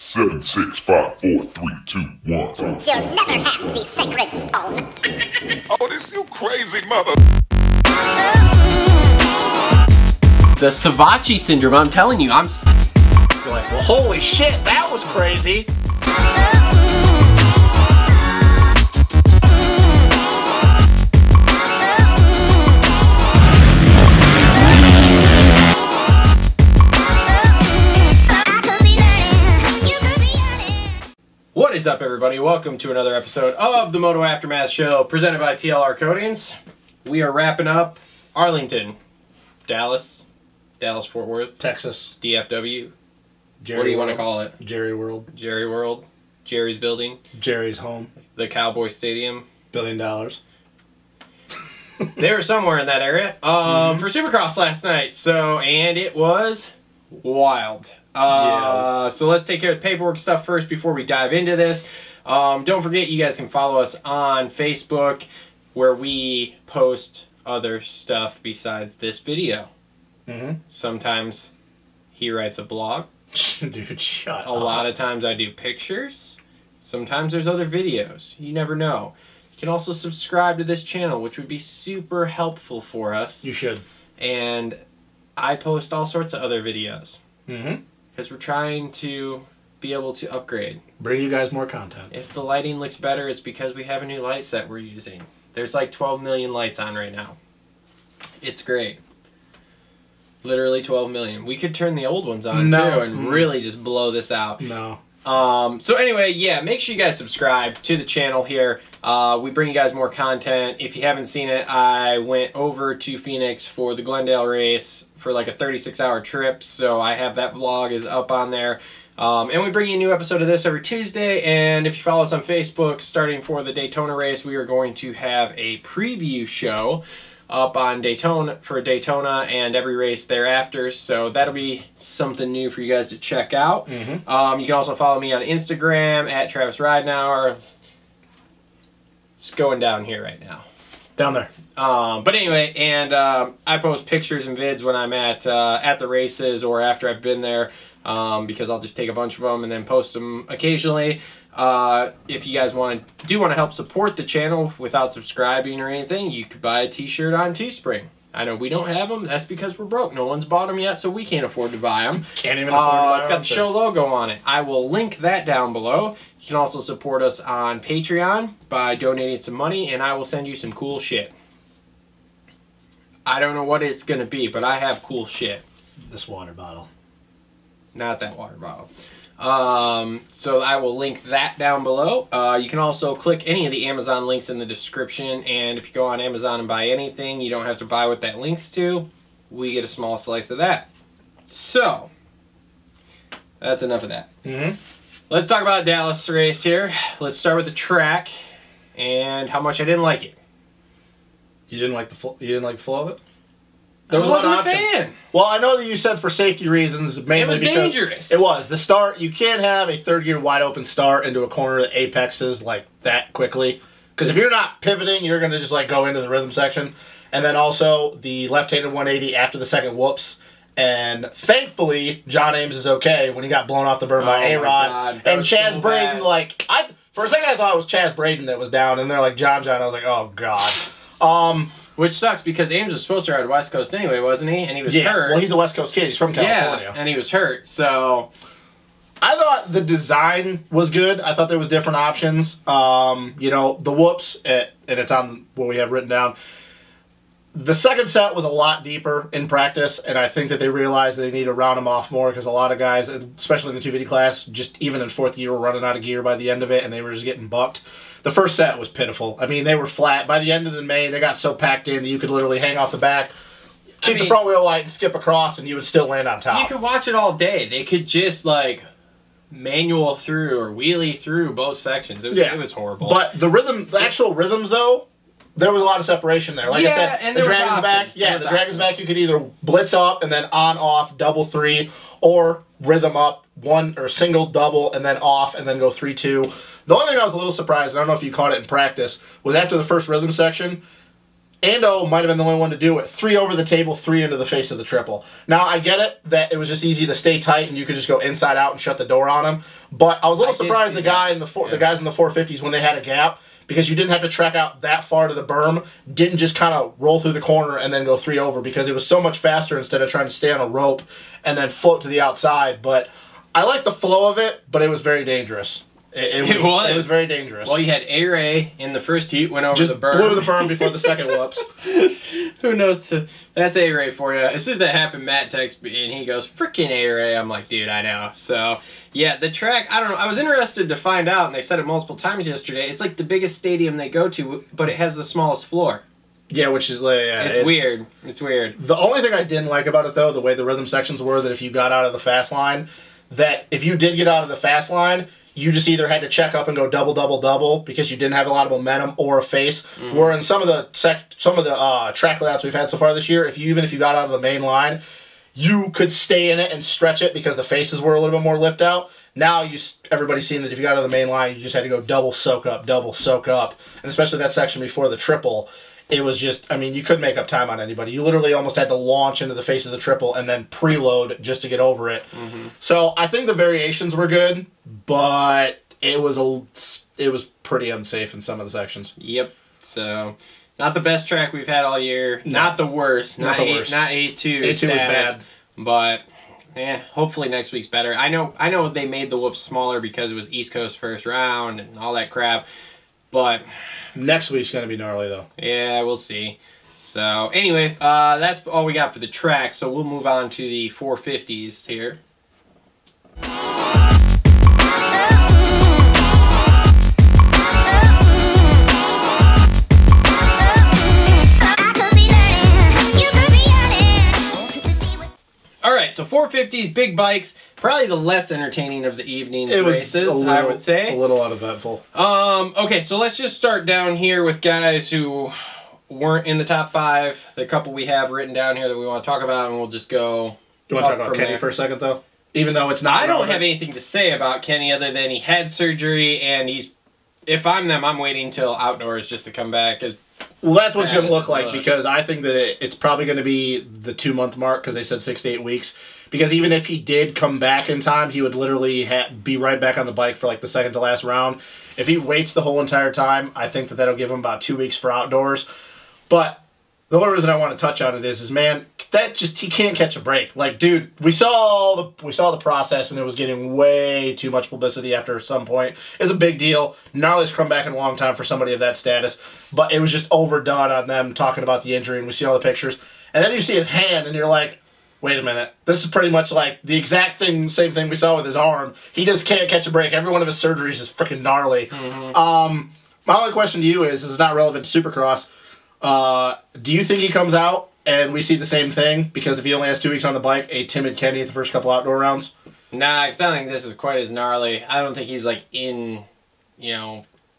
7, 6, 5, 4, 3, 2, 1. You'll never have the sacred stone. Oh, this you crazy mother. The Zacho syndrome, I'm telling you, I'm like, well, holy shit, that was crazy. What is up, everybody? Welcome to another episode of the Moto Aftermath Show, presented by TLR Coatings. We are wrapping up Arlington, Dallas, Fort Worth, Texas, DFW. Jerry What do you want to World. call it? Jerry World. Jerry World, Jerry's building, Jerry's home. the Cowboy Stadium. $1 billion. They were somewhere in that area for Supercross last night. And it was wild. So let's take care of the paperwork stuff first before we dive into this. Don't forget, you guys can follow us on Facebook, where we post other stuff besides this video. Sometimes he writes a blog. Dude, shut up. A lot of times I do pictures. Sometimes there's other videos. You never know. You can also subscribe to this channel, which would be super helpful for us. You should. And I post all sorts of other videos. Because we're trying to be able to upgrade. Bring you guys more content. If the lighting looks better, it's because we have a new light set we're using. There's like 12 million lights on right now. It's great. Literally 12 million. We could turn the old ones on too and really just blow this out. No. So anyway, yeah, make sure you guys subscribe to the channel here. We bring you guys more content. If you haven't seen it, I went over to Phoenix for the Glendale race for like a 36-hour trip, so I have that vlog is up on there. And we bring you a new episode of this every Tuesday, and if you follow us on Facebook, starting for the Daytona race, we are going to have a preview show up on Daytona for Daytona and every race thereafter, so that'll be something new for you guys to check out. You can also follow me on Instagram at Travis Ridenauer. It's going down here right now. Down there. But anyway, and I post pictures and vids when I'm at the races or after I've been there, because I'll just take a bunch of them and then post them occasionally. If you guys do want to help support the channel without subscribing or anything, you could buy a t-shirt on Teespring. I know we don't have them. That's because we're broke. No one's bought them yet, so we can't afford to buy them. Can't even afford to buy It's got the show logo on it. I will link that down below. You can also support us on Patreon by donating some money, and I will send you some cool shit. I don't know what it's going to be, but I have cool shit. This water bottle. Not that water bottle. So I will link that down below. You can also click any of the Amazon links in the description, and if you go on Amazon and buy anything, you don't have to buy what that links to. We get a small slice of that. So, that's enough of that. Let's talk about Dallas race here. Let's start with the track and how much I didn't like it. You didn't like the flow of it? I wasn't a fan. Well, I know that you said for safety reasons, mainly it was because dangerous. It was. The start, you can't have a third gear wide open start into a corner that apexes like that quickly. Because if you're not pivoting, you're going to just like go into the rhythm section. And then also the left-handed 180 after the second whoops. And thankfully, John Ames is okay when he got blown off the berm by A-Rod. And Chaz Braden, like, for a second I thought it was Chaz Braden that was down. And they're like, John. I was like, oh, God. Which sucks because Ames was supposed to ride West Coast anyway, wasn't he? And he was hurt. Well, he's a West Coast kid. He's from California. Yeah, and he was hurt, so... I thought the design was good. I thought there was different options. You know, the whoops, and it's on what we have written down. The second set was a lot deeper in practice, and I think that they realized they need to round them off more because a lot of guys, especially in the 250 class, just even in fourth gear, were running out of gear by the end of it, and they were just getting bucked. The first set was pitiful. I mean, they were flat. By the end of the main, they got so packed in that you could literally hang off the back, keep the front wheel light, and skip across, and you would still land on top. You could watch it all day. They could just, like, manual through or wheelie through both sections. It was horrible. But the actual rhythms, though, there was a lot of separation there. Like I said, and the Dragon's back. Yeah, the Dragon's back, you could either blitz up and then on, off, double, 3, or rhythm up, one or single, double, and then off, and then go 3, 2. The only thing I was a little surprised, I don't know if you caught it in practice, was after the first rhythm section, Ando might have been the only one to do it. 3 over the table, 3 into the face of the triple. Now, I get it that it was just easy to stay tight and you could just go inside out and shut the door on him. But I was a little surprised the guys in the 450s, when they had a gap, because you didn't have to track out that far to the berm, didn't just kind of roll through the corner and then go 3 over, because it was so much faster instead of trying to stay on a rope and then float to the outside. But I like the flow of it, but it was very dangerous. It was very dangerous. Well, you had A-Ray in the first heat, went over just the berm. blew the berm before the second whoops. Who knows? That's A-Ray for you. As soon as that happened, Matt texts me and he goes, freaking A-Ray. I'm like, dude, I know. So, yeah, the track, I don't know. I was interested to find out, and they said it multiple times yesterday. It's like the biggest stadium they go to, but it has the smallest floor. Yeah, which is like... Yeah, it's weird. It's weird. The only thing I didn't like about it, though, the way the rhythm sections were, that if you got out of the fast line, that if you did get out of the fast line, you just either had to check up and go double, double, double because you didn't have a lot of momentum or a face. Where in some of the track layouts we've had so far this year, even if you got out of the main line, you could stay in it and stretch it because the faces were a little bit more lipped out. Now everybody's seen that if you got out of the main line, you just had to go double soak up, and especially that section before the triple. It was just, I mean, you couldn't make up time on anybody. You literally almost had to launch into the face of the triple and then preload just to get over it. So I think the variations were good, but it was pretty unsafe in some of the sections. Yep. So not the best track we've had all year. No. Not the worst. Not the worst. Not A2. A2 was bad. But hopefully next week's better. I know they made the whoops smaller because it was East Coast first round and all that crap. But next week's going to be gnarly, though. Yeah, we'll see. So, anyway, that's all we got for the track. So, we'll move on to the 450s here. Alright, so 450s, big bikes, probably the less entertaining of the evening's races, I would say. A little uneventful. Okay, so let's just start down here with guys who weren't in the top 5. The couple we have written down here that we want to talk about, and we'll just go. You want to talk about Kenny for a second, though? Even though it's not. I don't have anything to say about Kenny other than he had surgery, and he's. If I'm them, I'm waiting till outdoors just to come back. Well, that's what it's going to look like, because I think that it's probably going to be the 2-month mark, because they said 6 to 8 weeks. Because even if he did come back in time, he would literally be right back on the bike for like the second to last round. If he waits the whole entire time, I think that that'll give him about 2 weeks for outdoors. But the only reason I want to touch on it is man, he can't catch a break. Like, dude, we saw the process, and it was getting way too much publicity after some point. It's a big deal. Gnarly's come back in a long time for somebody of that status, but it was just overdone on them talking about the injury, and we see all the pictures. And then you see his hand, and you're like, wait a minute. This is pretty much like the exact same thing we saw with his arm. He just can't catch a break. Every one of his surgeries is freaking gnarly. My only question to you is, this is not relevant to Supercross, do you think he comes out and we see the same thing? Because if he only has 2 weeks on the bike, a timid Kenny at the first couple outdoor rounds? Nah, I don't think this is quite as gnarly. I don't think he's like in,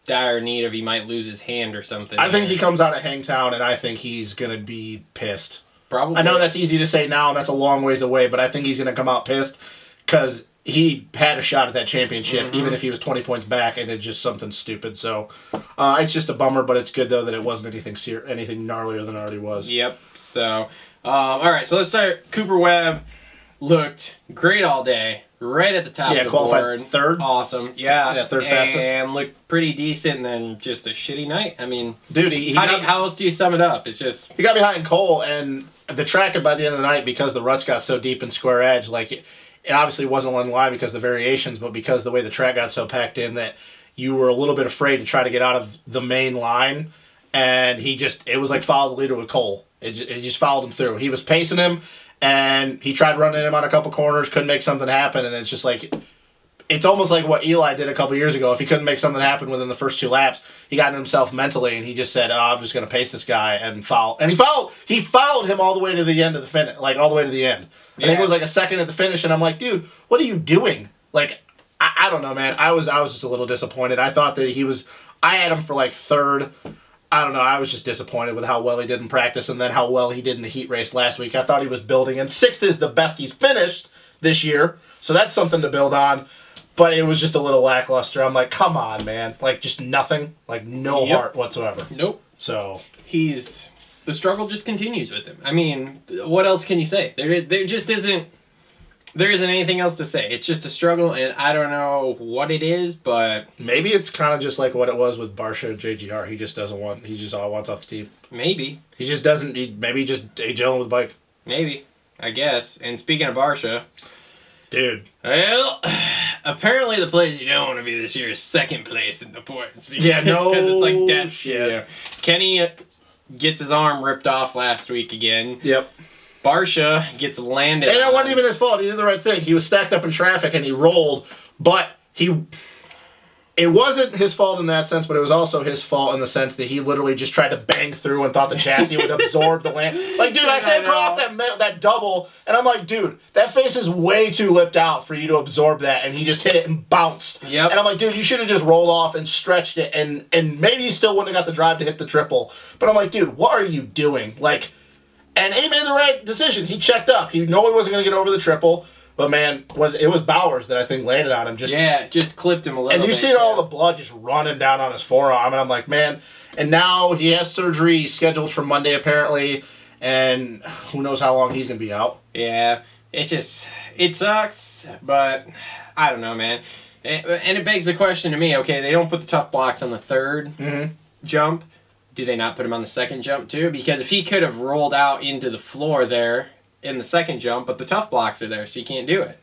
dire need of he might lose his hand or something. I think he comes out at Hangtown, and I think he's going to be pissed. Probably. I know that's easy to say now, and that's a long ways away, but I think he's going to come out pissed because he had a shot at that championship, even if he was 20 points back, and it's just something stupid. So it's just a bummer, but it's good, though, that it wasn't anything gnarlier than it already was. Yep. So, all right, so let's start. Cooper Webb looked great all day, right at the top of the board. Yeah, qualified third. Awesome. Yeah, third fastest. And looked pretty decent, and then just a shitty night. I mean, dude, how else do you sum it up? It's just... He got behind Cole, and the track by the end of the night, because the ruts got so deep in square edge, like... It obviously wasn't one line because of the variations, but because the way the track got so packed in that you were a little bit afraid to try to get out of the main line, and it was like follow the leader with Cole. It just followed him through. He was pacing him, and he tried running him on a couple corners, couldn't make something happen, and it's just like, it's almost like what Eli did a couple years ago. If he couldn't make something happen within the first 2 laps, he got in himself mentally, and he just said, I'm just going to pace this guy and foul. And he fouled him all the way to the end of the finish, like all the way to the end. I think it was like a second at the finish, and I'm like, dude, what are you doing? Like, I don't know, man. I was just a little disappointed. I thought that I had him for like third. I don't know. I was just disappointed with how well he did in practice and then how well he did in the heat race last week. I thought he was building, and 6th is the best he's finished this year, so that's something to build on. But it was just a little lackluster. I'm like, come on, man. Like, just nothing. Like, no heart whatsoever. Nope. So. He's the struggle just continues with him. I mean, what else can you say? There just isn't. There isn't anything else to say. It's just a struggle, and I don't know what it is, but maybe it's kind of just like what it was with Barsha and JGR. He just doesn't want. He just all wants off the team. Maybe he just doesn't. Maybe he just ain't gelling with the bike. Maybe, I guess. And speaking of Barsha, dude. Well, apparently the place you don't want to be this year is second place in the points. Because, yeah, no, because it's like death shit. Yeah. Kenny gets his arm ripped off last week again. Yep. Barsha gets landed. And it wasn't even his fault. He did the right thing. He was stacked up in traffic and he rolled, but it wasn't his fault in that sense, but it was also his fault in the sense that he literally just tried to bang through and thought the chassis would absorb the land. Like, dude, I said call off that double, and I'm like, dude, that face is way too lipped out for you to absorb that, and he just hit it and bounced. Yep. And I'm like, dude, you should have just rolled off and stretched it, and maybe you still wouldn't have got the drive to hit the triple. But I'm like, dude, what are you doing? Like, and he made the right decision. He checked up. He knew he wasn't going to get over the triple. But man, it was Bowers that I think landed on him. Just clipped him a little bit. And you see all the blood just running down on his forearm, and I'm like, man. And now he has surgery scheduled for Monday apparently, and who knows how long he's gonna be out. Yeah, it sucks, but I don't know, man. And it begs the question to me. Okay, they don't put the tough blocks on the third jump. Do they not put him on the second jump too? Because if he could have rolled out into the floor there in the second jump, but the tough blocks are there, so you can't do it.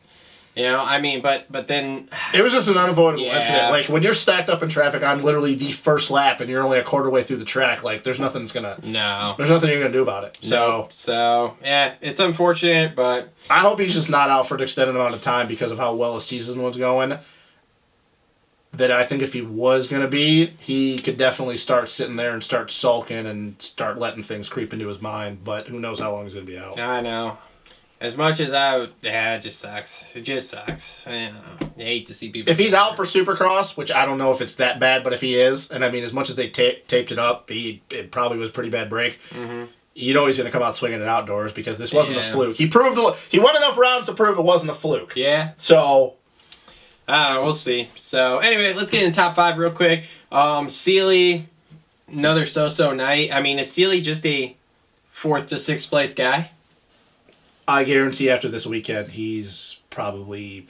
You know, I mean, but then it was just an unavoidable incident. Like when you're stacked up in traffic on literally the first lap, and you're only a quarter way through the track, like there's nothing you're gonna do about it. So yeah, it's unfortunate, but I hope he's just not out for an extended amount of time because of how well his season was going. That I think if he was going to be, he could definitely start sitting there and start sulking and start letting things creep into his mind. But who knows how long he's going to be out. I know. As much as it just sucks. It just sucks. I hate to see people. If he's out for Supercross, which I don't know if it's that bad, but if he is, and I mean, as much as they taped it up, it probably was a pretty bad break. You know he's going to come out swinging it outdoors because this wasn't a fluke. He won enough rounds to prove it wasn't a fluke. Yeah. So I don't know, we'll see. So, anyway, let's get in the top 5 real quick. Sealy, another so-so night. I mean, is Sealy just a 4th to 6th place guy? I guarantee after this weekend, he's probably,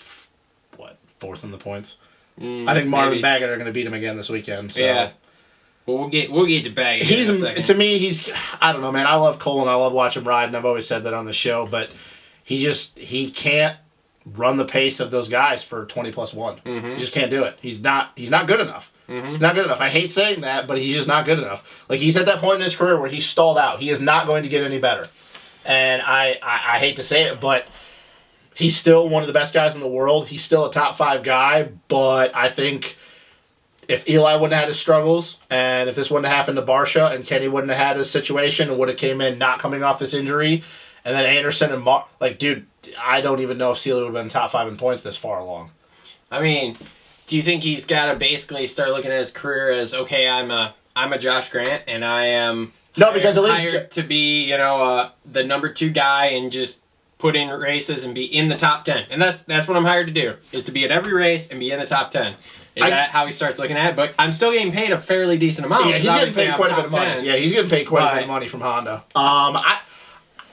4th in the points? I think Marvin and Baggett are going to beat him again this weekend. So. Yeah. Well, we'll get to Baggett in a second. To me, I don't know, man. I love Cole and I love watching him ride, and I've always said that on the show, but he can't run the pace of those guys for 20+1. He just can't do it. He's not good enough. He's not good enough. I hate saying that, but he's just not good enough. Like, he's at that point in his career where he's stalled out. He is not going to get any better. And I hate to say it, but he's still one of the best guys in the world. He's still a top 5 guy, but I think if Eli wouldn't have had his struggles, and if this wouldn't have happened to Barsha, and Kenny wouldn't have had his situation, and would have came in not coming off this injury, and then Anderson and dude, I don't even know if Sealy would have been top 5 in points this far along. I mean, do you think he's got to basically start looking at his career as, okay, I'm a Josh Grant, and I am hired to be, the number 2 guy and just put in races and be in the top 10. And that's what I'm hired to do, is to be at every race and be in the top 10. Is that how he starts looking at it? But I'm still getting paid a fairly decent amount. Yeah, he's getting paid quite a bit of money. Yeah, he's getting paid quite a bit of money from Honda.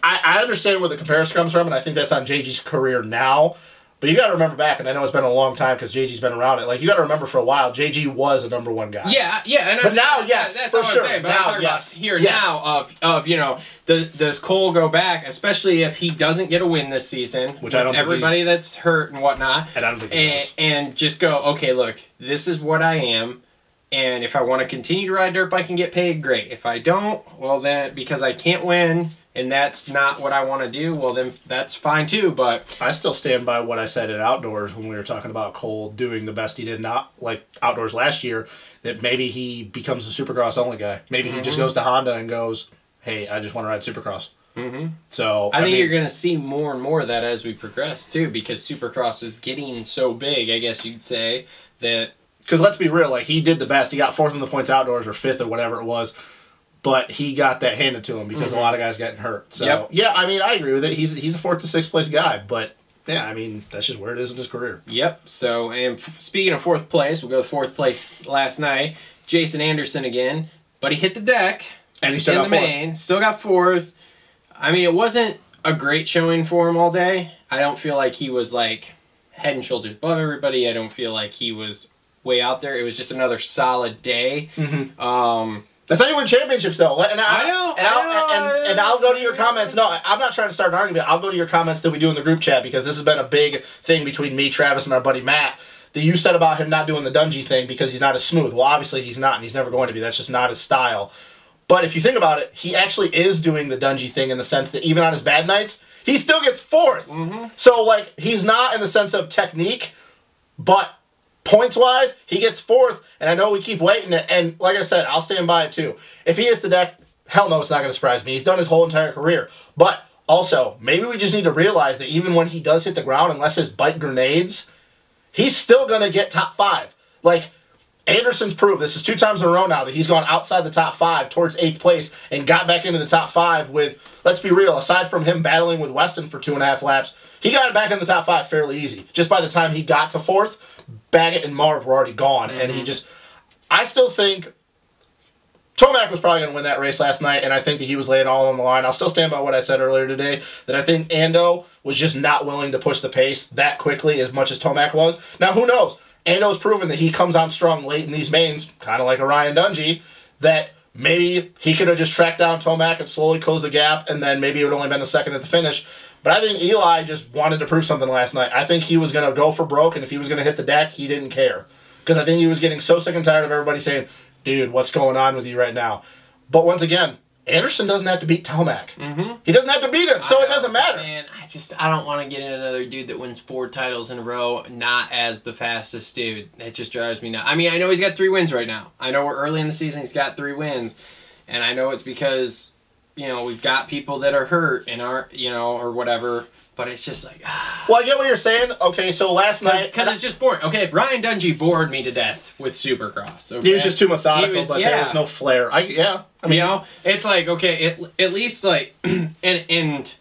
I understand where the comparison comes from, and I think that's on JG's career now. But you got to remember back, and I know it's been a long time because JG's been around it. Like, you got to remember for a while, JG was a number 1 guy. Yeah. But now, yes, that's for what sure. I'm saying. But now, I'm talking about here now does Cole go back, especially if he doesn't get a win this season, which I don't think everybody that's hurt and whatnot, and I don't think he does. And just go, okay, look, this is what I am. And if I want to continue to ride dirt bike and get paid, great. If I don't, well then, because I can't win, and that's not what I want to do, well then that's fine too, but I still stand by what I said at Outdoors when we were talking about Cole doing the best he did not like Outdoors last year, that maybe he becomes a Supercross only guy. Maybe he just goes to Honda and goes, hey, I just want to ride Supercross. So I think you're going to see more and more of that as we progress too, because Supercross is getting so big, I guess you'd say, that... Because let's be real, like, he did the best. He got 4th in the points Outdoors or 5th or whatever it was. But he got that handed to him because a lot of guys getting hurt. So, yeah, I mean, I agree with it. He's a 4th to 6th place guy. But, yeah, I mean, that's just where it is in his career. Yep. So, and speaking of 4th place, we'll go to 4th place last night. Jason Anderson again. But he hit the deck. And he still in got the fourth. main. Still got fourth. I mean, it wasn't a great showing for him all day. I don't feel like he was like head and shoulders above everybody. I don't feel like he was way out there. It was just another solid day. That's how you win championships, though. And I know. And I'll go to your comments. No, I'm not trying to start an argument. I'll go to your comments that we do in the group chat, because this has been a big thing between me, Travis, and our buddy Matt, that you said about him not doing the Dungey thing because he's not as smooth. Well, obviously he's not, and he's never going to be. That's just not his style. But if you think about it, he actually is doing the Dungey thing in the sense that even on his bad nights, he still gets fourth. So, like, he's not in the sense of technique, but points-wise, he gets fourth, and I know we keep waiting. And like I said, I'll stand by it, too. If he hits the deck, hell no, it's not going to surprise me. He's done his whole entire career. But also, maybe we just need to realize that even when he does hit the ground, unless his bike grenades, he's still going to get top 5. Like, Anderson's proved, this is 2 times in a row now, that he's gone outside the top 5 towards 8th place and got back into the top 5 with, let's be real, aside from him battling with Weston for 2.5 laps, he got it back in the top 5 fairly easy. Just by the time he got to 4th, Baggett and Marv were already gone. And he just, I still think Tomac was probably going to win that race last night, and I think that he was laying all on the line. I'll still stand by what I said earlier today, that I think Ando was just not willing to push the pace that quickly as much as Tomac was. Now, who knows? Ando's proven that he comes on strong late in these mains, kind of like a Ryan Dungey, that maybe he could have just tracked down Tomac and slowly closed the gap, and then maybe it would have only been a second at the finish. But I think Eli just wanted to prove something last night. I think he was going to go for broke, and if he was going to hit the deck, he didn't care. Because I think he was getting so sick and tired of everybody saying, dude, what's going on with you right now? But once again, Anderson doesn't have to beat Tomac. He doesn't have to beat him, so it doesn't matter. Man, I don't want to get in another dude that wins 4 titles in a row, not as the fastest dude. It just drives me nuts. I mean, I know he's got 3 wins right now. I know we're early in the season, he's got 3 wins. And I know it's because, you know, we've got people that are hurt and aren't, you know, or whatever. But it's just like, Well, I get what you're saying. Okay, so last night, because it's just boring. Okay, Ryan Dungey bored me to death with Supercross. Okay? He was just too methodical, but there was no flair. I mean, you know, it's like, okay, at least like, Ando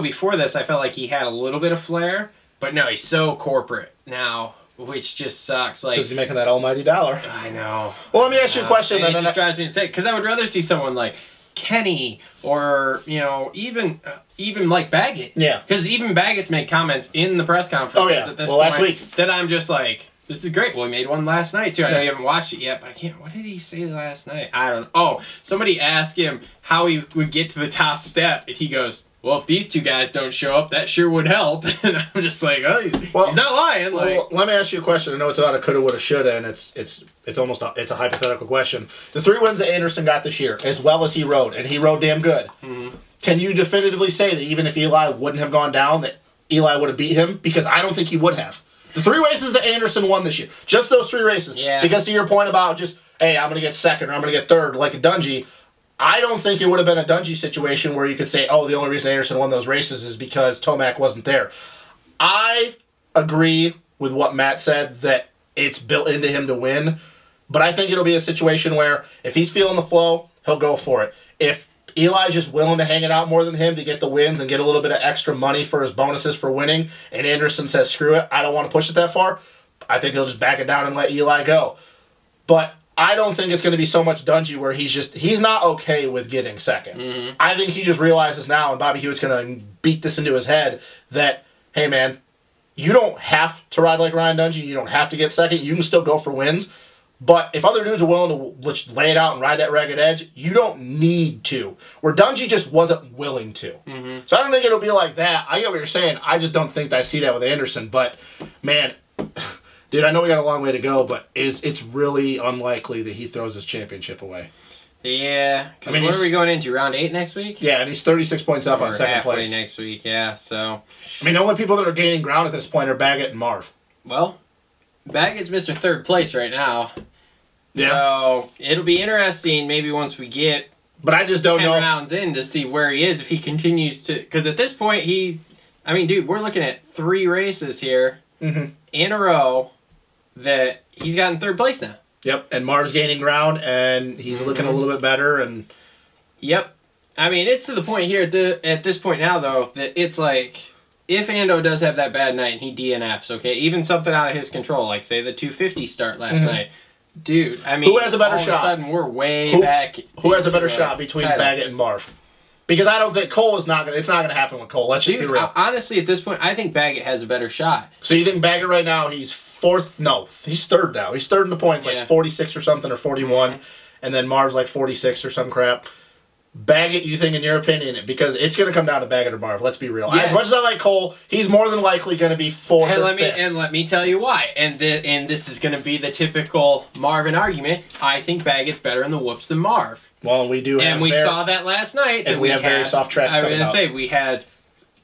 before this, I felt like he had a little bit of flair, but no, he's so corporate now, which just sucks. Like, because he's making that almighty dollar. I know. Well, let me ask you a question. And it just drives me insane, because I would rather see someone like Kenny or, you know, even like Baggett. Yeah. Because even Baggett's made comments in the press conference at this point last week. that I'm just like, this is great. Well, he made one last night, too. I know you haven't watched it yet, but I can't. What did he say last night? I don't know. Oh, somebody asked him how he would get to the top step, and he goes, well, if these 2 guys don't show up, that sure would help. And I'm just like, oh, he's not lying. Well, let me ask you a question. I know it's not a coulda, woulda, shoulda, and it's almost it's a hypothetical question. The 3 wins that Anderson got this year, as well as he rode, and he rode damn good. Can you definitively say that even if Eli wouldn't have gone down, that Eli would have beat him? Because I don't think he would have. The 3 races that Anderson won this year, just those 3 races. Yeah. Because to your point about just, hey, I'm going to get 2nd or I'm going to get 3rd, like a Dungey, I don't think it would have been a Dungey situation where you could say, oh, the only reason Anderson won those races is because Tomac wasn't there. I agree with what Matt said, that it's built into him to win, but I think it'll be a situation where if he's feeling the flow, he'll go for it. If Eli's just willing to hang it out more than him to get the wins and get a little bit of extra money for his bonuses for winning, and Anderson says, screw it, I don't want to push it that far, I think he'll just back it down and let Eli go. But I don't think it's going to be so much Dungey where he's not okay with getting 2nd. I think he just realizes now, and Bobby Hewitt's going to beat this into his head, that, hey man, you don't have to ride like Ryan Dungey, you don't have to get 2nd, you can still go for wins. But if other dudes are willing to lay it out and ride that ragged edge, you don't need to. Where Dungey just wasn't willing to. So I don't think it'll be like that. I get what you're saying. I just don't think I see that with Anderson. But, man, dude, I know we got a long way to go, but it's really unlikely that he throws his championship away. Yeah. I mean, what are we going into? Round 8 next week? Yeah, and he's 36 points up on 2nd place. Next week, yeah. So, I mean, the only people that are gaining ground at this point are Baggett and Marv. Well, Baggett's Mr. 3rd place right now. Yeah. So it'll be interesting maybe once we get but I just don't 10 know rounds in to see where he is if he continues to, because at this point I mean, dude, we're looking at 3 races here in a row that he's gotten 3rd place now. Yep, and Marv's gaining ground and he's looking a little bit better. And yep. I mean, it's to the point here at this point now though that it's like, if Ando does have that bad night and he DNFs, okay, even something out of his control, like say the 250 start last night, Dude, I mean, who has a better all shot? Of a sudden, we're way back. Who has a better shot between title. Baggett and Marv? Because I don't think Cole is not gonna. It's not gonna happen with Cole. Let's just be real. Honestly, at this point, I think Baggett has a better shot. So you think Baggett right now? He's fourth? No, he's third now. He's third in the points, like 46 or something, or 41, and then Marv's like 46 or some crap. Baggett, you think, in your opinion, because it's going to come down to Baggett or Marv. Let's be real. Yeah. As much as I like Cole, he's more than likely going to be fourth or fifth. And let me tell you why. And this is going to be the typical Marvin argument. I think Baggett's better in the whoops than Marv. Well, we do. And we saw that last night. And we have very soft tracks. I was going to say we had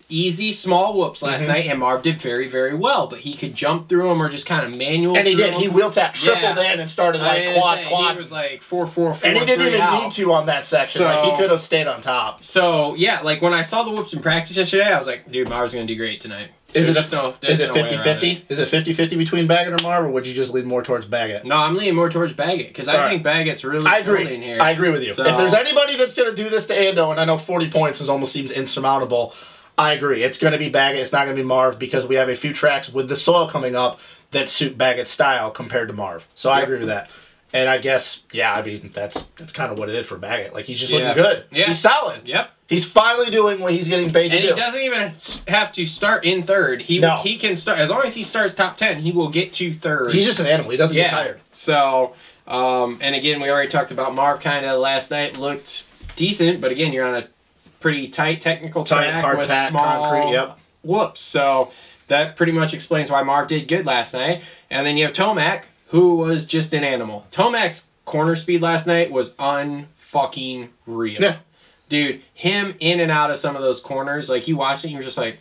easy small whoops last night, and Marv did very, very well. But he could jump through them or just kind of manual. And he did. Them. He wheel tapped, tripled in, and started like quad. He was like 4-4-4. And he didn't even need to on that section. So, like he could have stayed on top. So yeah, like when I saw the whoops in practice yesterday, I was like, dude, Marv's going to do great tonight. Is it 50-50? Is it 50-50 between Baggett or Marv, or would you just lean more towards Baggett? No, I'm leaning more towards Baggett because I think Baggett's really holding here. I agree with you. So, if there's anybody that's going to do this to Ando, and I know 40 points almost seems insurmountable, I agree. It's going to be Baggett. It's not going to be Marv because we have a few tracks with the soil coming up that suit Baggett's style compared to Marv. So I agree with that. And I guess, yeah, I mean, that's kind of what it is for Baggett. Like, he's just looking good. Yeah. He's solid. Yep. He's finally doing what he's getting paid to do. And he doesn't even have to start in third. He can start, as long as he starts top 10, he will get to third. He's just an animal. He doesn't get tired. So, and again, we already talked about Marv kind of last night looked decent, but again, you're on a pretty tight technical track hard with pack, small concrete, whoops. So that pretty much explains why Marv did good last night. And then you have Tomac, who was just an animal. Tomac's corner speed last night was unfucking real. Yeah. Dude, him in and out of some of those corners, like you watched it, you were just like,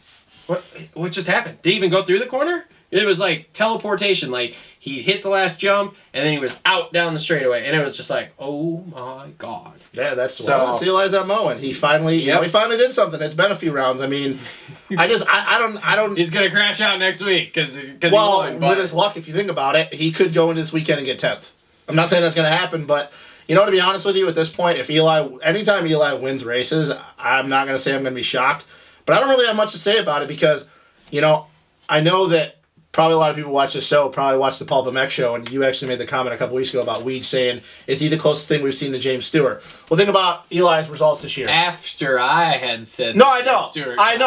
what just happened? Did he even go through the corner? It was like teleportation. Like, he hit the last jump, and then he was out down the straightaway. And it was just like, oh my God. Yeah, that's Eli's that moment. He finally, he finally did something. It's been a few rounds. I mean, I don't. He's gonna crash out next week because he won. With his luck, if you think about it, he could go into this weekend and get 10th. I'm not saying that's gonna happen, but you know, to be honest with you, at this point, if anytime Eli wins races, I'm not gonna say I'm gonna be shocked, but I don't really have much to say about it because, you know, I know that. Probably a lot of people watch this show, probably watch the Pulp MX show, and you actually made the comment a couple weeks ago about Weege saying, is he the closest thing we've seen to James Stewart? Well, think about Eli's results this year. After I had said no, I know.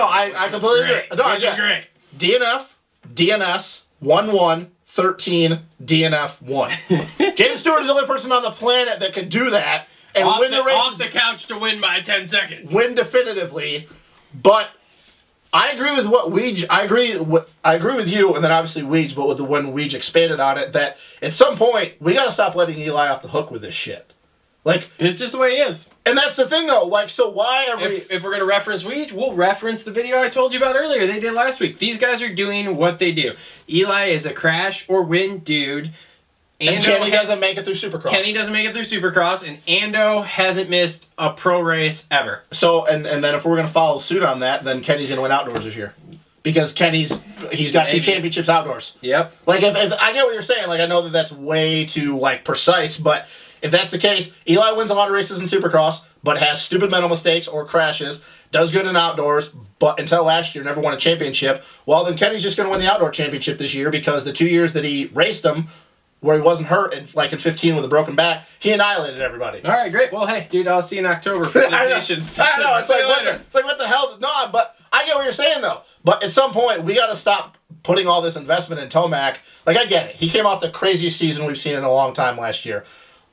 I completely agree. No, which is great. DNF, DNS, 1-1, 13, DNF, 1. James Stewart is the only person on the planet that can do that and win the race. Off the couch to win by 10 seconds. Win definitively, but I agree with what Weege. I agree with you, and then obviously Weege, but with when Weege expanded on it, that at some point we got to stop letting Eli off the hook with this shit. Like, it's just the way he is. And that's the thing, though. Like, so why are we? If we're gonna reference Weege, we'll reference the video I told you about earlier. They did last week. These guys are doing what they do. Eli is a crash or win dude. And Kenny doesn't make it through Supercross. Kenny doesn't make it through Supercross, and Ando hasn't missed a pro race ever. So, and then if we're going to follow suit on that, then Kenny's going to win outdoors this year. Because he's got 2 championships outdoors. Yep. Like, if I get what you're saying. Like, I know that that's way too, like, precise, but if that's the case, Eli wins a lot of races in Supercross, but has stupid mental mistakes or crashes, does good in outdoors, but until last year never won a championship. Well, then Kenny's just going to win the outdoor championship this year because the 2 years that he raced them, where he wasn't hurt, and like in 15 with a broken back, he annihilated everybody. All right, great. Well, hey, dude, I'll see you in October for the Nations. I know. It's like, what the hell? No, but I get what you're saying, though. But at some point, we got to stop putting all this investment in Tomac. Like, I get it. He came off the craziest season we've seen in a long time last year.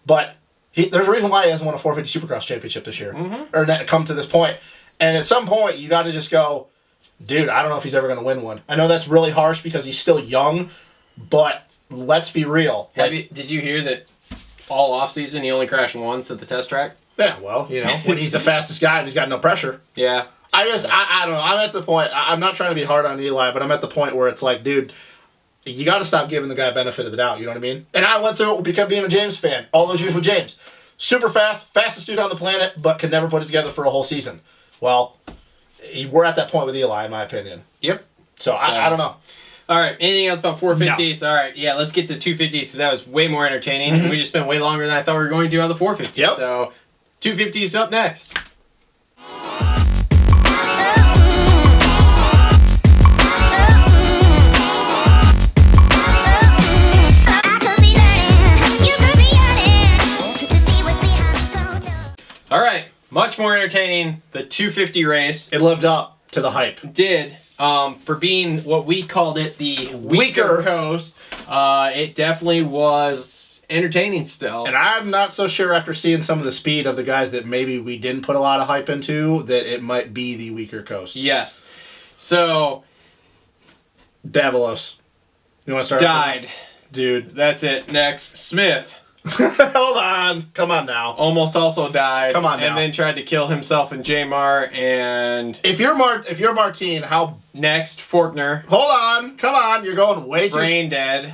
But there's a reason why he hasn't won a 450 Supercross championship this year. Or come to this point. And at some point, you got to just go, dude, I don't know if he's ever going to win one. I know that's really harsh because he's still young, but let's be real. Like, did you hear that all offseason he only crashed once at the test track? Yeah, well, you know, when he's the fastest guy and he's got no pressure. Yeah. I don't know. I'm at the point, I'm not trying to be hard on Eli, but I'm at the point where it's like, dude, you got to stop giving the guy benefit of the doubt, you know what I mean? And I went through it because being a James fan, all those years with James. Super fast, fastest dude on the planet, but could never put it together for a whole season. Well, we're at that point with Eli, in my opinion. Yep. So I don't know. All right, anything else about 450s? No. All right, yeah, let's get to 250s because that was way more entertaining. We just spent way longer than I thought we were going to on the 450s. Yep. So, 250s up next. I could be lame, you could much more entertaining. The 250 race. It lived up to the hype. Did. For being what we called it, the weaker coast, it definitely was entertaining still. And I'm not so sure after seeing some of the speed of the guys that maybe we didn't put a lot of hype into that it might be the weaker coast. Yes. So... Davalos. You want to start? Died. Dude, that's it. Next. Smith. Hold on. Come on now. Almost also died. Come on now. And then tried to kill himself and J-Mar and... If you're Martine, how... Next, Faulkner. Hold on. Come on. You're going way too... Brain dead.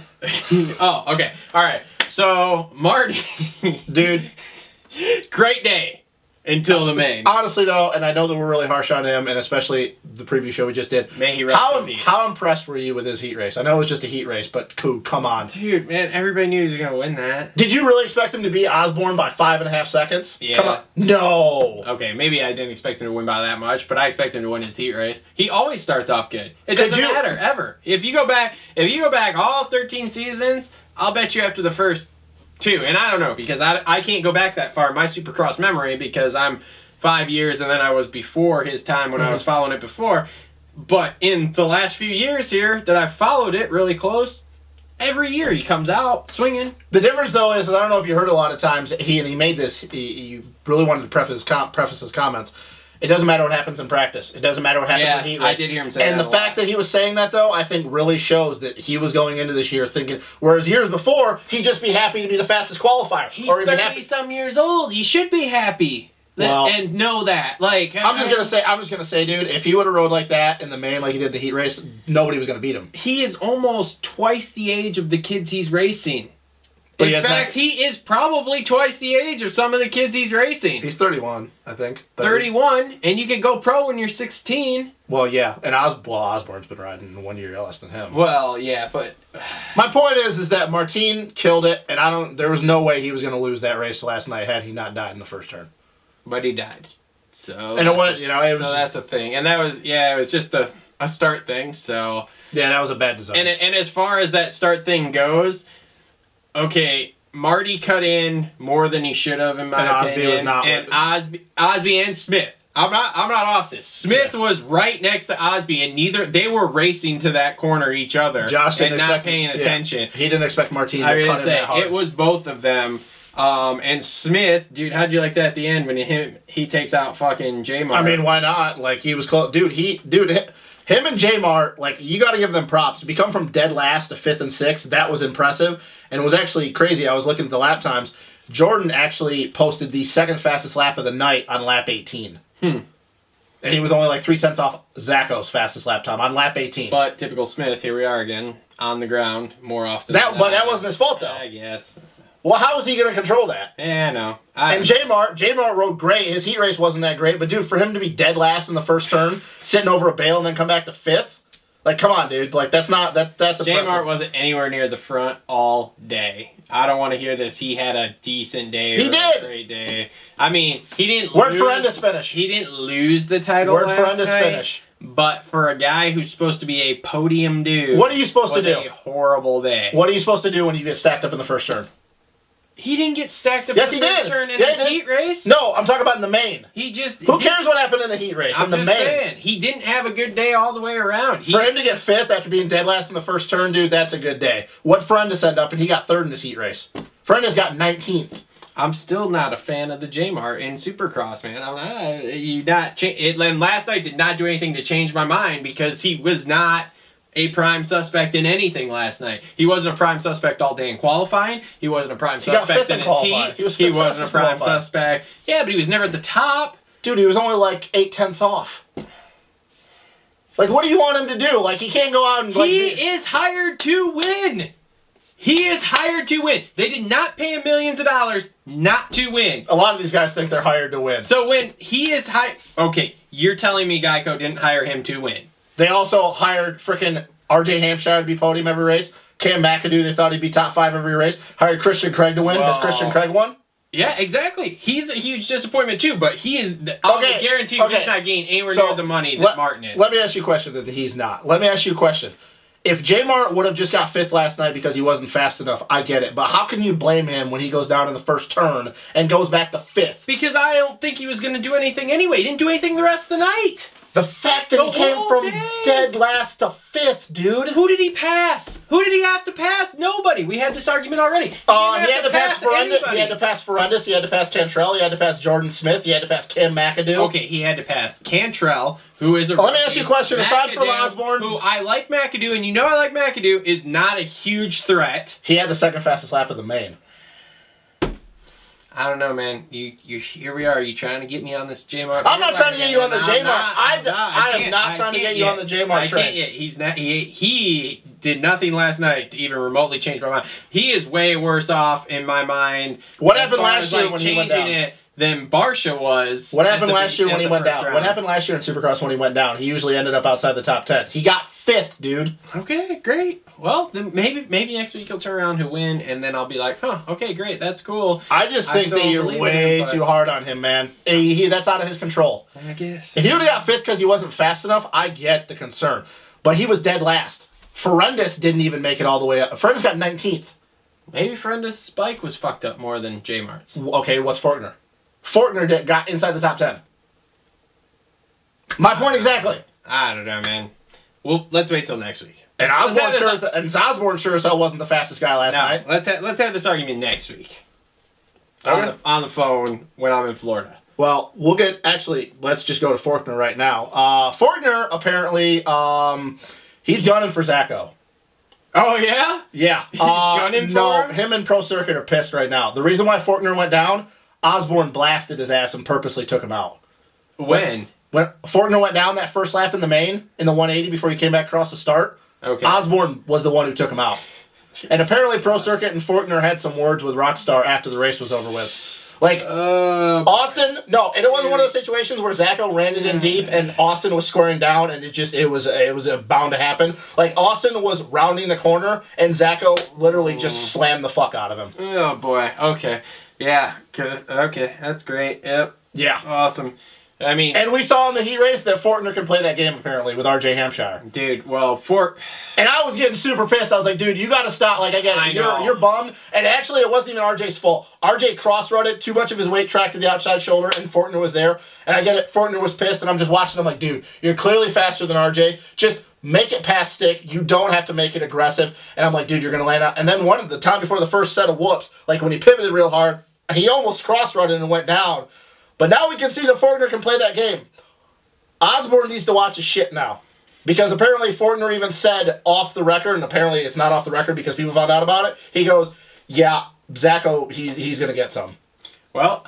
Oh, okay. All right. So, Marty... Dude. Great day. Until the main. Honestly, though, and I know that we're really harsh on him, and especially the preview show we just did. May he rest in peace. How impressed were you with his heat race? I know it was just a heat race, but come on. Dude, man, everybody knew he was going to win that. Did you really expect him to beat Osborne by 5.5 seconds? Yeah. Come on. No. Okay, maybe I didn't expect him to win by that much, but I expect him to win his heat race. He always starts off good. It doesn't matter, ever. If you go back all 13 seasons, I'll bet you after the first 2, and I don't know, because I can't go back that far in my Supercross memory, because I'm 5 years, and then I was before his time when I was following it before. But in the last few years here that I've followed it really close, every year he comes out swinging. The difference, though, is I don't know if you heard a lot of times, he made this, he really wanted to preface his comments. It doesn't matter what happens in practice. It doesn't matter what happens in heat race. I did hear him say that. And the fact that he was saying that, though, I think really shows that he was going into this year thinking, whereas years before, he'd just be happy to be the fastest qualifier. He's 30-some years old. He should be happy. Well, and know that. Like, I'm just gonna say, dude, if he would have rode like that in the main, like he did the heat race, nobody was gonna beat him. He is almost twice the age of the kids he's racing. But in fact, he is probably twice the age of some of the kids he's racing. He's 31, I think. 31, and you can go pro when you're 16. Well, yeah, and Osborne's been riding 1 year less than him. Well, yeah, but my point is that Martine killed it, and there was no way he was gonna lose that race last night had he not died in the first turn. But he died. So and it was, that's a thing. And that was, it was just a start thing, so yeah, that was a bad design. And as far as that start thing goes, okay, Marty cut in more than he should have, in my opinion. Osby was not. And Osby and Smith. I'm not off this. Smith was right next to Osby, and they were racing to that corner each other. Josh didn't and not paying attention. He didn't expect Martine to cut in that hard. It was both of them. And Smith, dude, how'd you like that at the end when he takes out fucking J-Mar? I mean, why not? Like, he was close. Dude, him and J-Mar, like, you got to give them props. To become from dead last to 5th and 6th, that was impressive. And it was actually crazy. I was looking at the lap times. Jordan actually posted the second fastest lap of the night on lap 18. And he was only like 0.3 off Zacho's fastest lap time on lap 18. But typical Smith, here we are again, on the ground more often. But that wasn't his fault, though. I guess. Well, how was he going to control that? Yeah, no. And J-Mar rode great. His heat race wasn't that great. But, dude, for him to be dead last in the first turn, sitting over a bale, and then come back to 5th, like, come on, dude. Like, that's impressive. J-Mar wasn't anywhere near the front all day. I don't want to hear this. He had a decent day. He did. A great day. I mean, he didn't Word for Endus finish. He didn't lose the title Word for Endus finish. But for a guy who's supposed to be a podium dude, what are you supposed to do? A horrible day. What are you supposed to do when you get stacked up in the first turn? He didn't get stacked up in the first turn in his heat race? No, I'm talking about in the main. Who cares what happened in the heat race? I'm just saying, he didn't have a good day all the way around. For him to get 5th after being dead last in the first turn, dude, that's a good day. What Ferendis ended up, and he got 3rd in this heat race. Ferendis got 19th. I'm still not a fan of the J-Mar in Supercross, man. And last night did not do anything to change my mind because he was not a prime suspect in anything last night. He wasn't a prime suspect all day in qualifying. He wasn't a prime suspect in his heat. He wasn't a prime suspect. Yeah, but he was never at the top. Dude, he was only like 0.8 off. Like, what do you want him to do? Like, he can't go out and... He is hired to win. He is hired to win. They did not pay him millions of dollars not to win. A lot of these guys think they're hired to win. So when he is hired... Okay, you're telling me Geico didn't hire him to win. They also hired frickin' RJ Hampshire to be podium every race. Cam McAdoo, they thought he'd be top 5 every race. Hired Christian Craig to win. Has Christian Craig won? Yeah, exactly. He's a huge disappointment too, but he is... I'll guarantee he's not getting anywhere near the money that Martin is. Let me ask you a question that he's not. Let me ask you a question. if J Mart would have just got 5th last night because he wasn't fast enough, I get it. But how can you blame him when he goes down in the first turn and goes back to 5th? Because I don't think he was going to do anything anyway. He didn't do anything the rest of the night. The fact that he came from dead last to 5th, dude. Who did he pass? Who did he have to pass? Nobody. We had this argument already. He had to pass Ferendis. He had to pass Ferendis. He had to pass Cantrell. He had to pass Jordan Smith. He had to pass Cam McAdoo. Okay, he had to pass Cantrell, who is a Let me ask you a question. McAdoo, Aside from Osborne, who I like McAdoo, and you know I like McAdoo, is not a huge threat. He had the 2nd fastest lap of the main. I don't know, man. You here we are. You trying to get me on this J-Mart? I'm not trying to get you on the J-Mart. I am not trying to get you on the J-Mart train. I can't yet. He's not. He did nothing last night to even remotely change my mind. He is way worse off in my mind. What happened last year when he went down? It than Barsha was. What happened last year when he went down? What happened last year in Supercross when he went down? He usually ended up outside the top 10. He got 5th, dude. Okay, great. Well, then maybe next week he'll turn around, he'll win, and then I'll be like, huh, okay, great, that's cool. I just think that you're way too hard on him, man. That's out of his control. I guess. If he would have got 5th because he wasn't fast enough, I get the concern. But he was dead last. Ferendis didn't even make it all the way up. Ferendis got 19th. Maybe Ferendis' bike was fucked up more than J Mart's. Okay, what's Fortner? Fortner got inside the top 10. My point exactly. I don't know, man. Well, let's wait till next week. And Osborne sure as hell wasn't the fastest guy last night. Let's have this argument next week. Okay. On the phone when I'm in Florida. Well, let's just go to Fortner right now. Fortner, apparently, he's gunning for Zacho. Oh, yeah? Yeah. He's gunning for him? Him and Pro Circuit are pissed right now. The reason why Fortner went down, Osborne blasted his ass and purposely took him out. When Fortner went down that first lap in the main, in the 180 before he came back across the start, Osborne was the one who took him out. And apparently Pro Circuit and Fortner had some words with Rockstar after the race was over with. Like, Austin, no, and it wasn't one of those situations where Zacho ran it in deep and Austin was scoring down and it was bound to happen. Like, Austin was rounding the corner and Zacho literally just slammed the fuck out of him. Oh, boy. Okay. Yeah. Okay. That's great. Yep. Yeah. Awesome. I mean... And we saw in the heat race that Fortner can play that game, apparently, with RJ Hampshire. Dude, well, And I was getting super pissed. I was like, dude, you got to stop. Like, I get it. You're bummed. And actually, it wasn't even RJ's fault. RJ cross-rutted. Too much of his weight tracked to the outside shoulder, and Fortner was there. And I get it. Fortner was pissed, and I'm just watching. I'm like, dude, you're clearly faster than RJ. Just make it past stick. You don't have to make it aggressive. And I'm like, dude, you're going to land out. And then the time before the first set of whoops, like when he pivoted real hard, he almost cross-rutted and went down. But now we can see that Fortner can play that game. Osborne needs to watch his shit now. Because apparently Fortner even said off the record, and apparently it's not off the record because people found out about it, he goes, yeah, Zacho, he's going to get some. Well,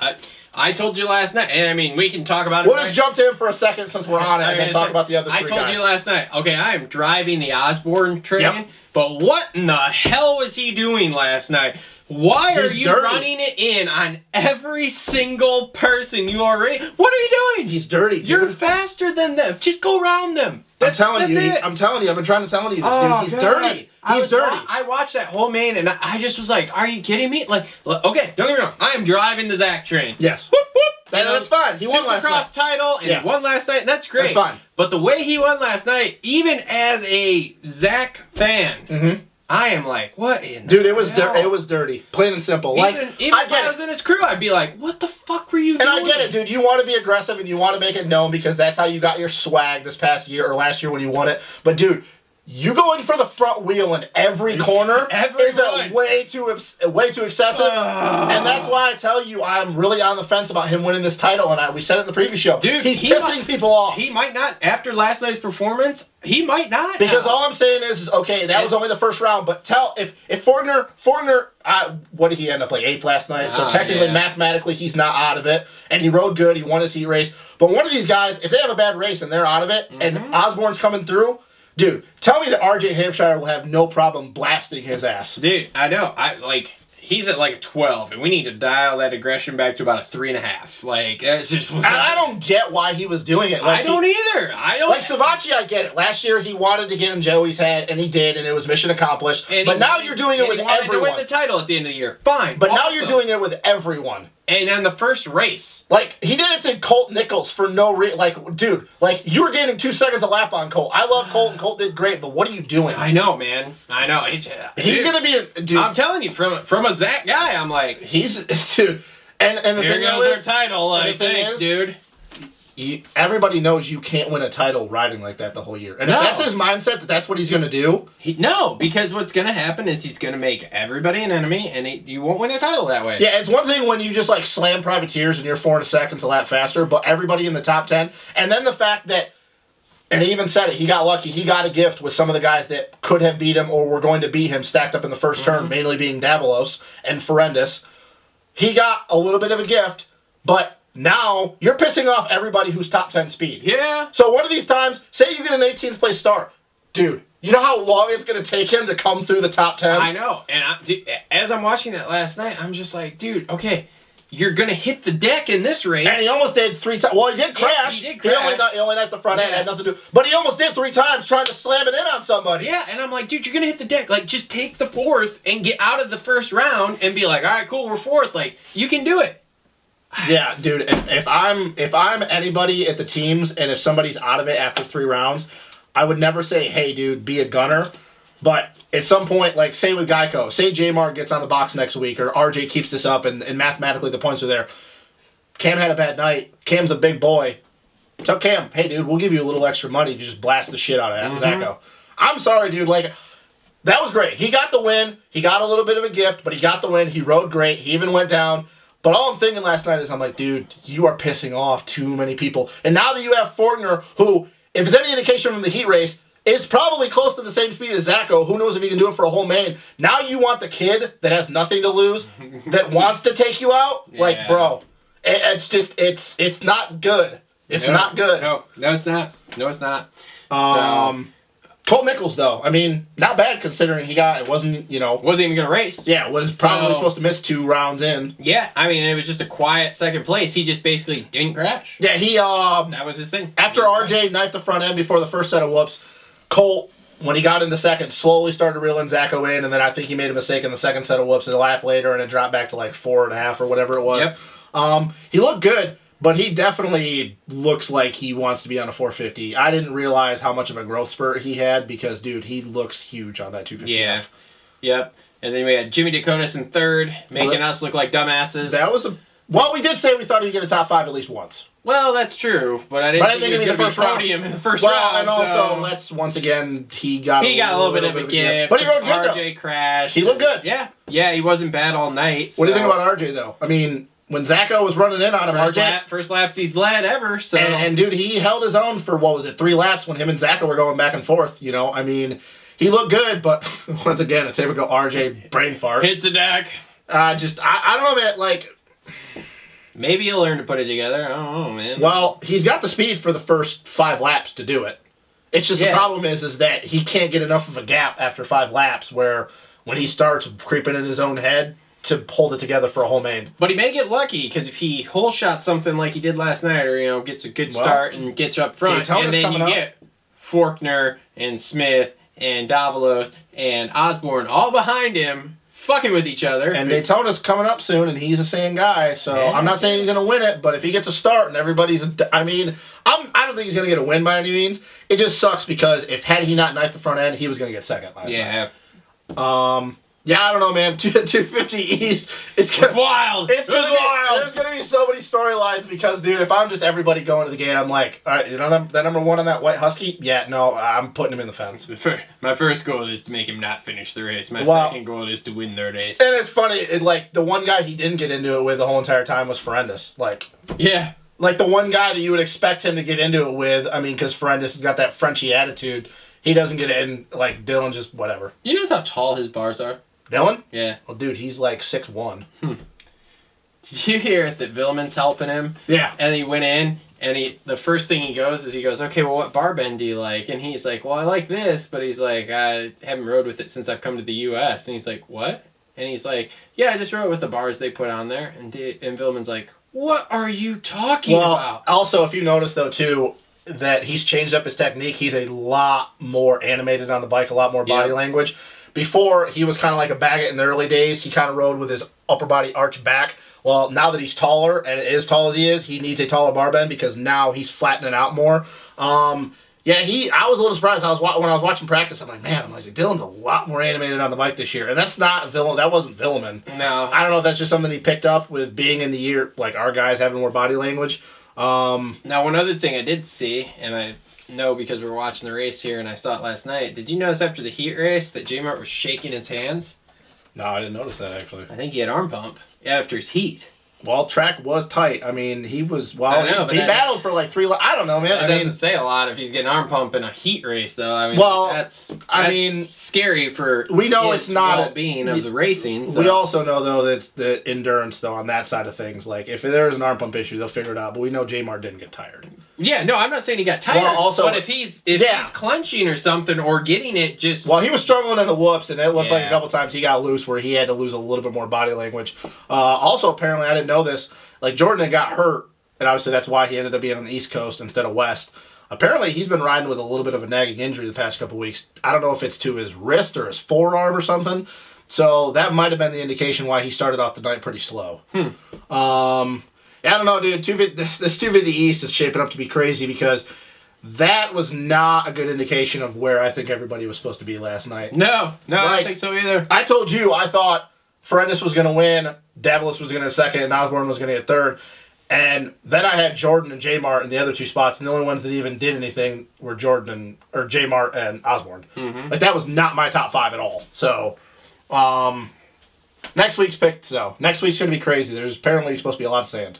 I told you last night, and I mean, we can talk about it. We'll just jump to him for a second since we're on it, and then talk about the other three guys. I told you last night, okay, I am driving the Osborne train, but what in the hell was he doing last night? Why are you running it in on every single person you already... What are you doing? He's dirty, dude. You're faster than them. Just go around them. I'm telling you. I've been trying to tell you this, dude. He's dirty. He's dirty. I watched that whole main, and I just was like, are you kidding me? Like, okay, don't get me wrong. I am driving the Zach train. Yes. Whoop, whoop. That's fine. He won last night. Supercross title, and he won last night, and that's great. That's fine. But the way he won last night, even as a Zach fan, I am like, what in Dude, it was dirty. Plain and simple. Even if I was in his crew, I'd be like, what the fuck were you doing? And I get it, dude. You want to be aggressive and you want to make it known because that's how you got your swag this past year or last year when you won it. But, dude, you going for the front wheel in every corner is way too excessive. And that's why I tell you I'm really on the fence about him winning this title. And we said it in the previous show. Dude, he's pissing people off. He might not. After last night's performance, he might not. Because all I'm saying is okay, that was only the first round. But if Fortner, what did he end up like 8th last night? So technically, mathematically, he's not out of it. And he rode good. He won his heat race. But one of these guys, if they have a bad race and they're out of it, and Osborne's coming through. Dude, tell me that RJ Hampshire will have no problem blasting his ass. Dude, I know. He's at like a 12, and we need to dial that aggression back to about a 3.5. Like, it's just... And I don't get why he was doing it. Like, I don't either. Like Savachi, I get it. Last year, he wanted to get in Joey's head, and he did, and it was mission accomplished. But now you're doing it with everyone. To win the title at the end of the year. Fine. But now you're doing it with everyone. And on the first race. Like, he did it to Colt Nichols for no reason. Like, dude, like, you were gaining 2 seconds a lap on Colt. I love Colt, and Colt did great, but what are you doing? I know, man. I know. He's going to be a... Dude, I'm telling you, from a Zach guy, I'm like... He's... Dude. And the here thing goes is... our title. Like, thanks, dude. Everybody knows you can't win a title riding like that the whole year. And if that's his mindset, that's what he's going to do. No, because what's going to happen is he's going to make everybody an enemy, and you won't win a title that way. Yeah, it's one thing when you just, like, slam privateers and you're 4 seconds a lap faster, but everybody in the top 10. And then the fact that, and he even said it, he got lucky. He got a gift with some of the guys that could have beat him or were going to beat him stacked up in the first turn, mainly being Davalos and Ferendis. He got a little bit of a gift, but... Now, you're pissing off everybody who's top 10 speed. Yeah. So one of these times, say you get an 18th place start. Dude, you know how long it's going to take him to come through the top 10? I know. And as I'm watching that last night, I'm just like, dude, okay, you're going to hit the deck in this race. And he almost did 3 times. Well, he did crash. Yeah, he did crash. He only at the front end. Had nothing to do. But he almost did 3 times trying to slam it in on somebody. Yeah, and I'm like, dude, you're going to hit the deck. Like, just take the 4th and get out of the first round and be like, all right, cool, we're 4th. Like, you can do it. Yeah, dude. If I'm anybody at the teams, and if somebody's out of it after 3 rounds, I would never say, "Hey, dude, be a gunner." But at some point, like say with Geico, say J-Mar gets on the box next week, or RJ keeps this up, and mathematically the points are there. Cam had a bad night. Cam's a big boy. Tell Cam, "Hey, dude, we'll give you a little extra money to just blast the shit out of Zacho." I'm sorry, dude. Like, that was great. He got the win. He got a little bit of a gift, but he got the win. He rode great. He even went down. But all I'm thinking last night is, I'm like, dude, you are pissing off too many people. And now that you have Fortner, who, if it's any indication from the heat race, is probably close to the same speed as Zacho. Who knows if he can do it for a whole main. Now you want the kid that has nothing to lose, that wants to take you out? Yeah. Like, bro, it's just, it's not good. It's not good. No, it's not. No, it's not. Colt Nichols, though, I mean, not bad considering it wasn't, you know... Wasn't even going to race. Yeah, was probably supposed to miss 2 rounds in. Yeah, I mean, it was just a quiet second place. He just basically didn't crash. Yeah, he, that was his thing. After RJ knifed the front end before the first set of whoops, Colt, when he got into second, slowly started reeling Zacho in, and then I think he made a mistake in the second set of whoops and a lap later, and it dropped back to like 4.5 or whatever it was. Yep. He looked good. But he definitely looks like he wants to be on a 450. I didn't realize how much of a growth spurt he had because, dude, he looks huge on that 250. Yeah. Yep. And then we had Jimmy Dakotas in 3rd, making us look like dumbasses. That was a... Well, we did say we thought he'd get a top 5 at least once. Well, that's true, but I didn't think he was going to be podium in the first round. Well, and also, let's, once again, he got a little bit of a gift. But he rode good, RJ crashed. He looked good. Yeah. Yeah, he wasn't bad all night. What do you think about RJ, though? I mean... When Zacho was running in on him, first laps he's led ever. So and dude, he held his own for, what was it, 3 laps when him and Zacho were going back and forth. You know, I mean, he looked good, but once again, a typical RJ brain fart. Hits the deck. I don't know, man. Like, maybe he'll learn to put it together. I don't know, man. Well, he's got the speed for the first 5 laps to do it. It's just the problem is that he can't get enough of a gap after 5 laps where when he starts creeping in his own head to hold it together for a whole main. But he may get lucky, because if he hole shot something like he did last night, or, you know, gets a good start and gets up front, and then you get Faulkner and Smith and Davalos and Osborne all behind him, fucking with each other. And Daytona's coming up soon, and he's the same guy, so I'm not saying he's going to win it, but if he gets a start and everybody's... I mean, I don't think he's going to get a win by any means. It just sucks because had he not knifed the front end, he was going to get second last night. Yeah, I don't know, man. 250 East. It's wild. It's wild. There's gonna be so many storylines because, dude, if I'm just everybody going to the gate, I'm like, all right, you know that number 1 on that white Husky? Yeah, no, I'm putting him in the fence. My first goal is to make him not finish the race. My second goal is to win the race. And it's funny, like the one guy he didn't get into it with the whole entire time was Ferendis. Like, yeah. Like the one guy that you would expect him to get into it with. I mean, because Ferendis has got that Frenchy attitude. He doesn't get in. Like Dylan, just whatever. You notice how tall his bars are? Dylan? Yeah. Well, dude, he's like 6'1". Did you hear that Villeman's helping him? Yeah. And he went in, and the first thing he goes, okay, well, what bar bend do you like? And he's like, well, I like this, but he's like, I haven't rode with it since I've come to the U.S. And he's like, what? And he's like, yeah, I just rode with the bars they put on there. And Villeman's like, what are you talking about? Also, if you notice, though, too, that he's changed up his technique. He's a lot more animated on the bike, a lot more body language. before he was kind of like a Baggett in the early days. He kind of rode with his upper body arched back. Well, now that he's taller and as tall as he is, he needs a taller bar bend because now he's flattening out more. Yeah, I was a little surprised. When I was watching practice, I'm like, man, Dylan's a lot more animated on the bike this year, and that's not that wasn't Villeman. No, I don't know if that's just something he picked up with being in the year, like our guys having more body language. Now, one other thing I did see, and I know because we were watching the race here, and I saw it last night. Did you notice after the heat race that J-Mart was shaking his hands? No, I didn't notice that actually. I think he had arm pump after his heat. Well, track was tight. I mean, he was. Well, he that, battled for like 3. I don't know, man. That doesn't say a lot if he's getting arm pump in a heat race, though. I mean, well, that's mean, scary for. We know it's not well-being of the racing. So. We also know though that's the endurance though on that side of things. Like if there's an arm pump issue, they'll figure it out. But we know J-Mart didn't get tired. Yeah, no, I'm not saying he got tired. Well, also, but if he's clenching or something or getting it just. Well, he was struggling in the whoops, and it looked like a couple times he got loose where he had to lose a little bit more body language. Also, apparently, I didn't know this. Like Jordan had got hurt, and obviously that's why he ended up being on the East Coast instead of West. Apparently, he's been riding with a little bit of a nagging injury the past couple weeks. I don't know if it's to his wrist or his forearm or something. So that might have been the indication why he started off the night pretty slow. I don't know, dude. This 250 East is shaping up to be crazy because that was not a good indication of where I think everybody was supposed to be last night. No, I don't think so either. I told you I thought Ferendis was going to win, Davalos was going to second, and Osborne was going to get third. And then I had Jordan and J-Mart in the other two spots, and the only ones that even did anything were J-Mart and Osborne. Like, that was not my top 5 at all. So, next week's picked, so next week's going to be crazy. There's apparently supposed to be a lot of sand.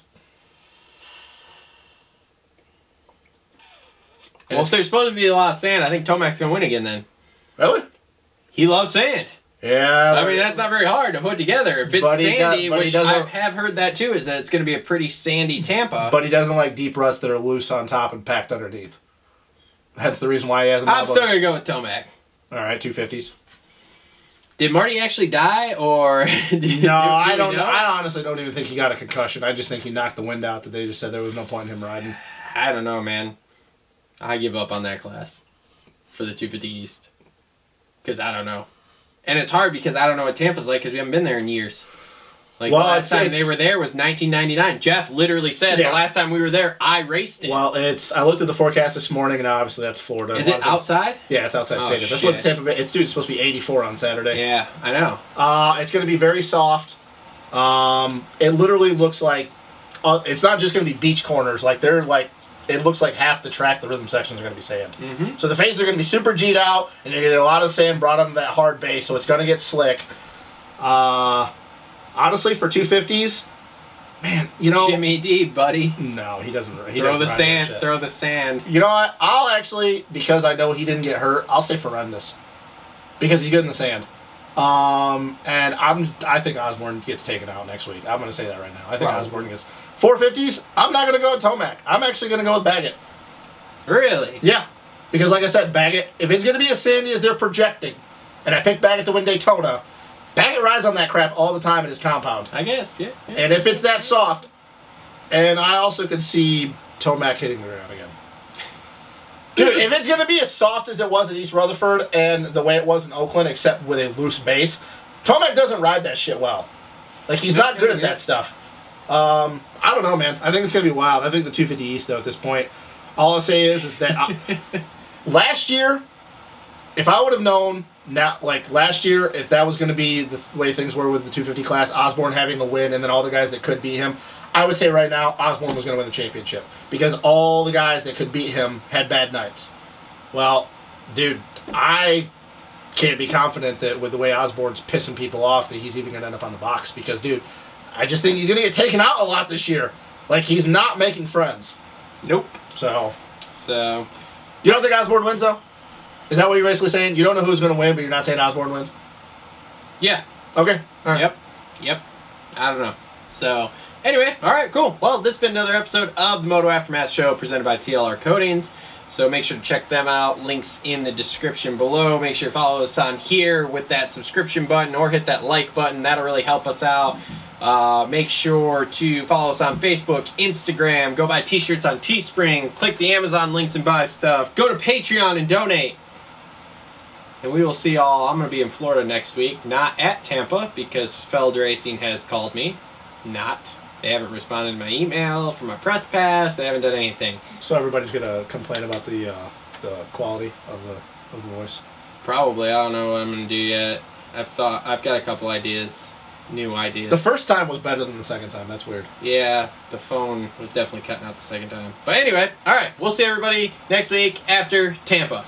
Well, if there's supposed to be a lot of sand, I think Tomac's going to win again then. Really? He loves sand. Yeah. I mean, that's not very hard to put together. If it's sandy, which I have heard that too, is that it's going to be a pretty sandy Tampa. But he doesn't like deep ruts that are loose on top and packed underneath. That's the reason why he hasn't. I'm still going to go with Tomac. All right, 250s. Did Marty actually die, or no? I don't know. I honestly don't even think he got a concussion. I just think he knocked the wind out. That they just said there was no point in him riding. I don't know, man. I give up on that class for the 250 East because I don't know, and it's hard because I don't know what Tampa's like because we haven't been there in years. Like the last time they were there was 1999. Jeff literally said the last time we were there, I raced it. Well, I looked at the forecast this morning, and obviously that's Florida. Is it outside? Yeah, it's outside stadium. That's what the Tampa Bay. It's supposed to be 84 on Saturday. Yeah, I know. It's going to be very soft. It literally looks like it's not just going to be beach corners. Like they're like. It looks like half the track, the rhythm sections are going to be sand. So the faces are going to be super G'd out, and you're going to get a lot of sand brought onto that hard base, so it's going to get slick. Honestly, for 250s, man, you know... Jimmy D, buddy. No, he doesn't. Throw the sand. Throw the sand. You know what? I'll actually, because I know he didn't get hurt, I'll say Ferendis. Because he's good in the sand. And I think Osborne gets taken out next week. I'm going to say that right now. I think Osborne gets... 450s, I'm not going to go with Tomac. I'm actually going to go with Baggett. Really? Yeah. Because like I said, Baggett, if it's going to be as sandy as they're projecting, and I picked Baggett to win Daytona, Baggett rides on that crap all the time at his compound. I guess, yeah. And if it's that soft, and I also could see Tomac hitting the ground again. Dude, if it's going to be as soft as it was at East Rutherford and the way it was in Oakland, except with a loose base, Tomac doesn't ride that shit well. Like, he's not good at that stuff. I don't know, man. I think it's going to be wild. I think the 250 East, though, at this point, all I'll say is that last year, if I would have known, last year, if that was going to be the way things were with the 250 class, Osborne having the win and then all the guys that could beat him, I would say right now, Osborne was going to win the championship because all the guys that could beat him had bad nights. Well, dude, I can't be confident that with the way Osborne's pissing people off that he's even going to end up on the box because, dude, I just think he's going to get taken out a lot this year. Like, he's not making friends. Nope. So. You don't think Osborne wins, though? Is that what you're basically saying? You don't know who's going to win, but you're not saying Osborne wins? Yeah. Okay. All right. Yep. I don't know. So, anyway, all right, cool. Well, this has been another episode of the Moto Aftermath Show presented by TLR Coatings. So make sure to check them out. Links in the description below. Make sure to follow us on here with that subscription button or hit that like button. That'll really help us out. Make sure to follow us on Facebook, Instagram. Go buy t-shirts on Teespring. Click the Amazon links and buy stuff. Go to Patreon and donate. And we will see y'all. I'm going to be in Florida next week. Not at Tampa because Feld Racing has called me. Not. They haven't responded to my email for my press pass. They haven't done anything. So everybody's gonna complain about the quality of the voice. Probably. I don't know what I'm gonna do yet. I've got a couple ideas, new ideas. The first time was better than the second time. That's weird. Yeah, the phone was definitely cutting out the second time. But anyway, all right. We'll see everybody next week after Tampa.